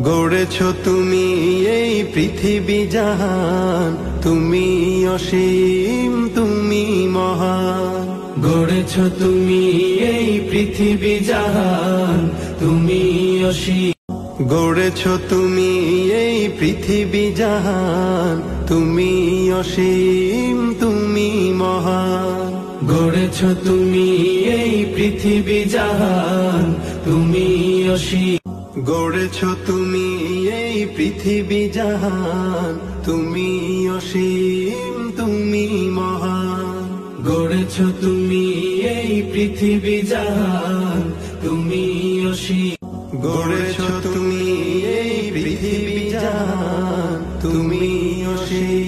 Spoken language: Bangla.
গড়েছো তুমি এই পৃথিবী জাহান, তুমি অসীম তুমি মহান। গড়েছো তুমি এই পৃথিবী জাহান, তুমি অসীম। গড়েছো তুমি এই পৃথিবী জাহান, তুমি অসীম তুমি মহান। গড়েছো তুমি এই পৃথিবী জাহান, তুমি অসীম। গড়েছো তুমি এই পৃথিবী জাহান, তুমি অসীম তুমি মহান। গড়েছো তুমি এই পৃথিবী জাহান, তুমি অসীম। গড়েছো তুমি এই পৃথিবী জাহান, তুমি অসীম।